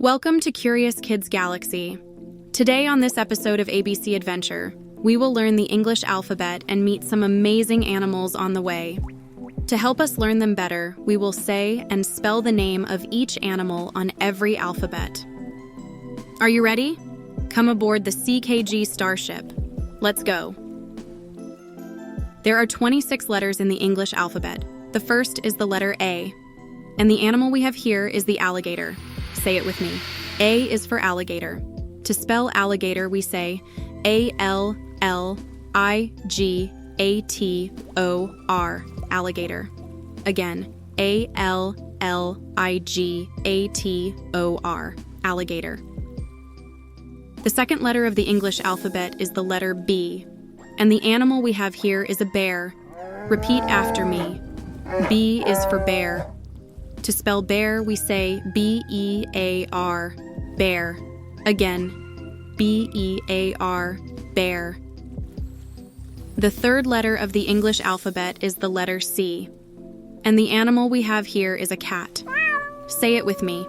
Welcome to Curious Kids Galaxy. Today on this episode of ABC Adventure, we will learn the English alphabet and meet some amazing animals on the way. To help us learn them better, we will say and spell the name of each animal on every alphabet. Are you ready? Come aboard the CKG Starship. Let's go. There are 26 letters in the English alphabet. The first is the letter A, and the animal we have here is the alligator. Say it with me. A is for alligator. To spell alligator, we say A-L-L-I-G-A-T-O-R, alligator. Again, A-L-L-I-G-A-T-O-R, alligator. The second letter of the English alphabet is the letter B, and the animal we have here is a bear. Repeat after me. B is for bear. To spell bear, we say B-E-A-R, bear. Again, B-E-A-R, bear. The third letter of the English alphabet is the letter C, and the animal we have here is a cat. Say it with me.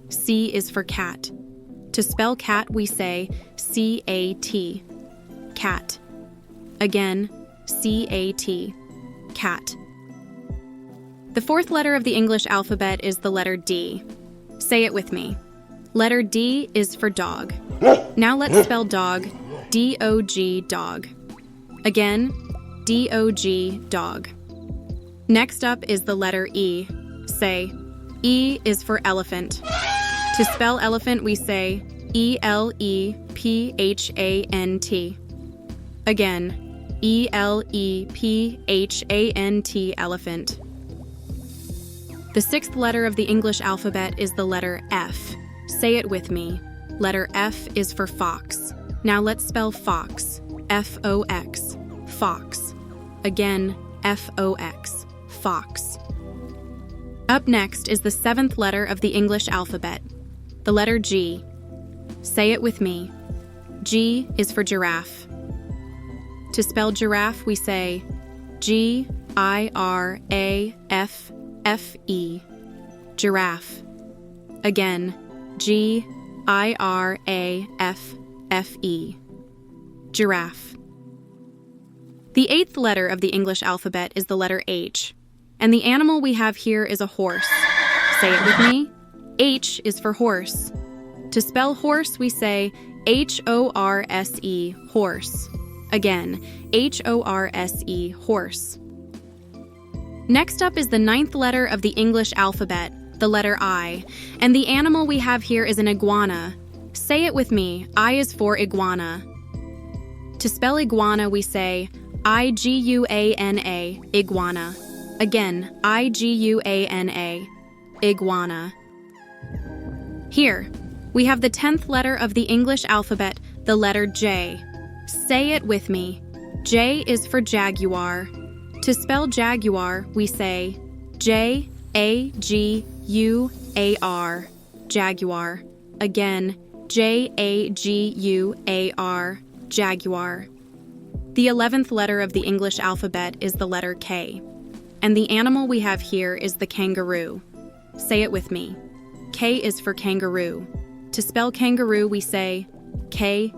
C is for cat. To spell cat, we say C-A-T, cat. Again, C-A-T, cat. The fourth letter of the English alphabet is the letter D. Say it with me. Letter D is for dog. Now let's spell dog. D-O-G, dog. Again, D-O-G, dog. Next up is the letter E. Say, E is for elephant. To spell elephant, we say E-L-E-P-H-A-N-T. Again, E-L-E-P-H-A-N-T, elephant. The sixth letter of the English alphabet is the letter F. Say it with me. Letter F is for fox. Now let's spell fox. F-O-X. Fox. Again, F-O-X. Fox. Up next is the seventh letter of the English alphabet, the letter G. Say it with me. G is for giraffe. To spell giraffe, we say G-I-R-A-F-F-E, giraffe. Again, G-I-R-A-F-F-E, giraffe. The eighth letter of the English alphabet is the letter H, and the animal we have here is a horse. Say it with me. H is for horse. To spell horse, we say H-O-R-S-E, horse. Again, H-O-R-S-E, horse. Next up is the ninth letter of the English alphabet, the letter I, and the animal we have here is an iguana. Say it with me. I is for iguana. To spell iguana, we say I-G-U-A-N-A, iguana. Again, I-G-U-A-N-A, iguana. Here, we have the 10th letter of the English alphabet, the letter J. Say it with me. J is for jaguar. To spell jaguar, we say J-A-G-U-A-R, jaguar. Again, J-A-G-U-A-R, jaguar. The 11th letter of the English alphabet is the letter K, and the animal we have here is the kangaroo. Say it with me. K is for kangaroo. To spell kangaroo, we say K-A-N-G-A-R-O-O,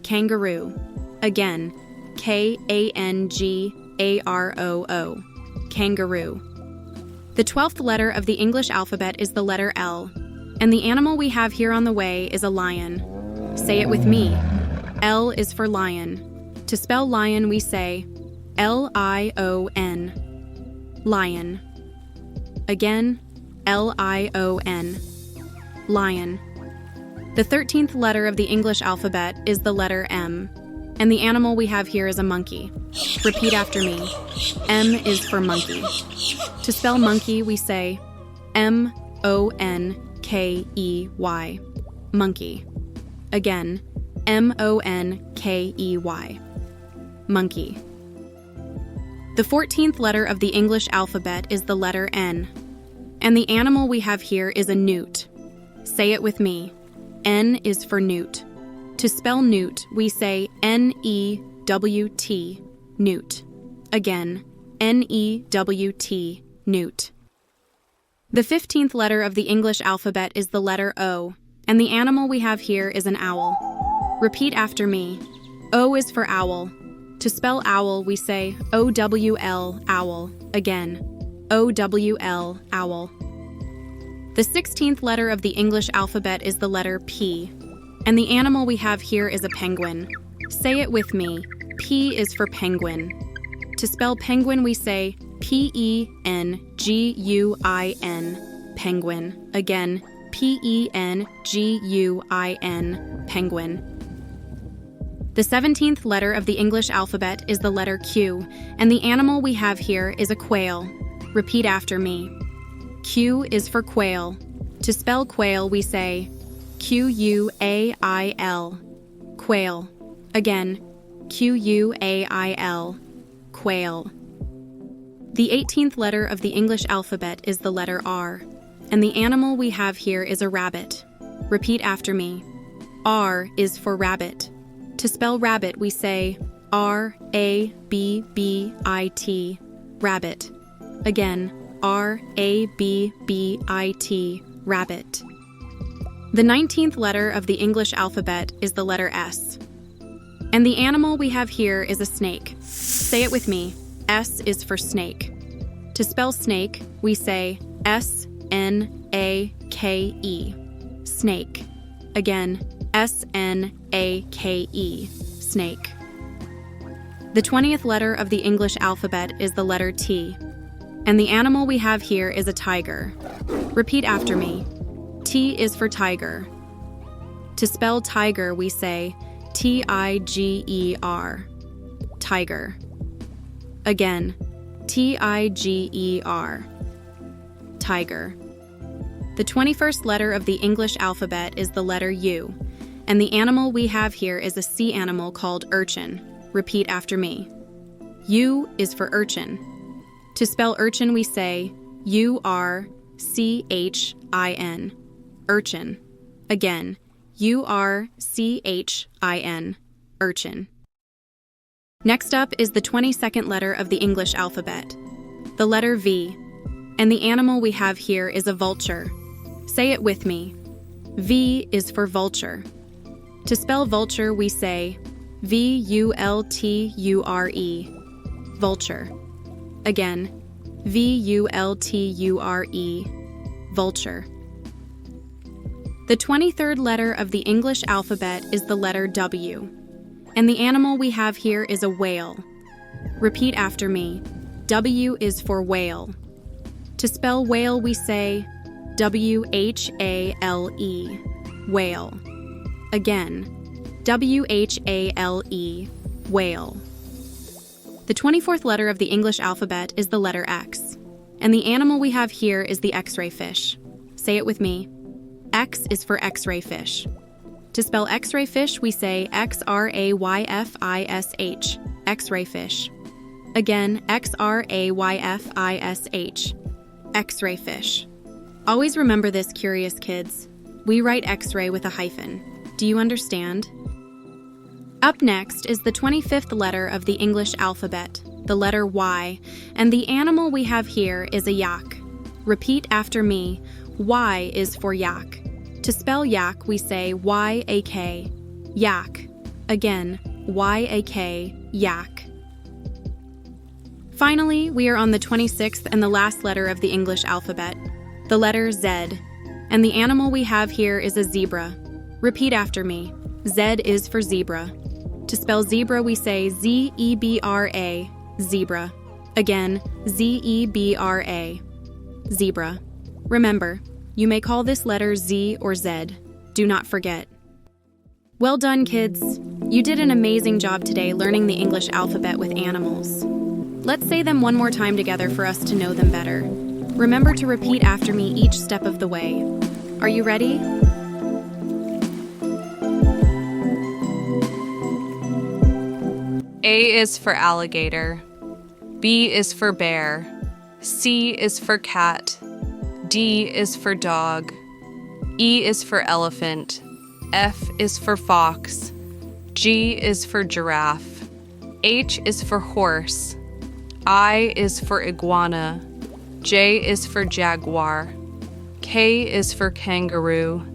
kangaroo. Again, K-A-N-G-A-R-O-O, kangaroo. The 12th letter of the English alphabet is the letter L, and the animal we have here on the way is a lion. Say it with me. L is for lion. To spell lion, we say L-I-O-N, lion. Again, L-I-O-N, lion. The 13th letter of the English alphabet is the letter M, and the animal we have here is a monkey. Repeat after me. M is for monkey. To spell monkey, we say M-O-N-K-E-Y, monkey. Again, M-O-N-K-E-Y, monkey. The 14th letter of the English alphabet is the letter N, and the animal we have here is a newt. Say it with me. N is for newt. To spell newt, we say N-E-W-T, newt. Again, N-E-W-T, newt. The 15th letter of the English alphabet is the letter O, and the animal we have here is an owl. Repeat after me. O is for owl. To spell owl, we say O-W-L, owl. Again, O-W-L, owl. The 16th letter of the English alphabet is the letter P, and the animal we have here is a penguin. Say it with me. P is for penguin. To spell penguin, we say P-E-N-G-U-I-N, penguin. Again, P-E-N-G-U-I-N, penguin. The 17th letter of the English alphabet is the letter Q, and the animal we have here is a quail. Repeat after me. Q is for quail. To spell quail, we say Q-U-A-I-L, quail. Again, Q-U-A-I-L, quail. The 18th letter of the English alphabet is the letter R, and the animal we have here is a rabbit. Repeat after me. R is for rabbit. To spell rabbit, we say R-A-B-B-I-T, rabbit. Again, R-A-B-B-I-T, rabbit. The 19th letter of the English alphabet is the letter S, and the animal we have here is a snake. Say it with me. S is for snake. To spell snake, we say S-N-A-K-E, snake. Again, S-N-A-K-E, snake. The 20th letter of the English alphabet is the letter T, and the animal we have here is a tiger. Repeat after me. T is for tiger. To spell tiger, we say T-I-G-E-R, tiger. Again, T-I-G-E-R, tiger. The 21st letter of the English alphabet is the letter U, and the animal we have here is a sea animal called urchin. Repeat after me. U is for urchin. To spell urchin, we say U-R-C-H-I-N, urchin. Again, U-R-C-H-I-N, urchin. Next up is the 22nd letter of the English alphabet, the letter V, and the animal we have here is a vulture. Say it with me. V is for vulture. To spell vulture, we say V-U-L-T-U-R-E, vulture. Again, V-U-L-T-U-R-E, vulture. The 23rd letter of the English alphabet is the letter W, and the animal we have here is a whale. Repeat after me. W is for whale. To spell whale, we say W-H-A-L-E, whale. Again, W-H-A-L-E, whale. The 24th letter of the English alphabet is the letter X, and the animal we have here is the X-ray fish. Say it with me. X is for X-ray fish. To spell X-ray fish, we say X-R-A-Y-F-I-S-H, X-ray fish. Again, X-R-A-Y-F-I-S-H, X-ray fish. Always remember this, curious kids. We write X-ray with a hyphen. Do you understand? Up next is the 25th letter of the English alphabet, the letter Y, and the animal we have here is a yak. Repeat after me. Y is for yak. To spell yak, we say Y-A-K, yak. Again, Y-A-K, yak. Finally, we are on the 26th and the last letter of the English alphabet, the letter Z, and the animal we have here is a zebra. Repeat after me. Z is for zebra. To spell zebra, we say Z-E-B-R-A, zebra. Again, Z-E-B-R-A, zebra. Remember, you may call this letter Z or Z. Do not forget. Well done, kids. You did an amazing job today learning the English alphabet with animals. Let's say them one more time together for us to know them better. Remember to repeat after me each step of the way. Are you ready? A is for alligator. B is for bear. C is for cat. D is for dog. E is for elephant. F is for fox. G is for giraffe. H is for horse. I is for iguana. J is for jaguar. K is for kangaroo.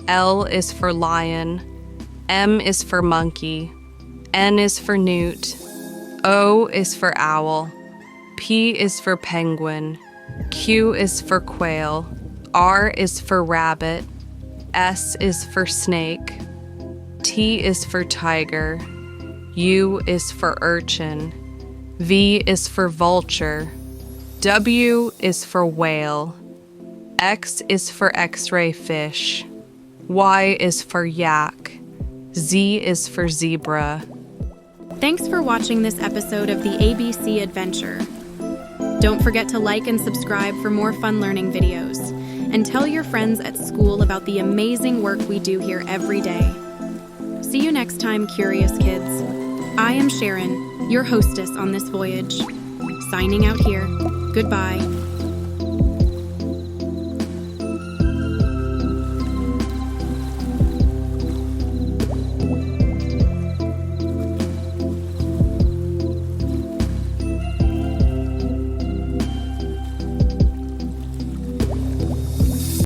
L is for lion. M is for monkey. N is for newt. O is for owl. P is for penguin. Q is for quail. R is for rabbit. S is for snake. T is for tiger. U is for urchin. V is for vulture. W is for whale. X is for X-ray fish. Y is for yak. Z is for zebra. Thanks for watching this episode of the ABC Adventure. Don't forget to like and subscribe for more fun learning videos. And tell your friends at school about the amazing work we do here every day. See you next time, curious kids. I am Sharon, your hostess on this voyage. Signing out here. Goodbye.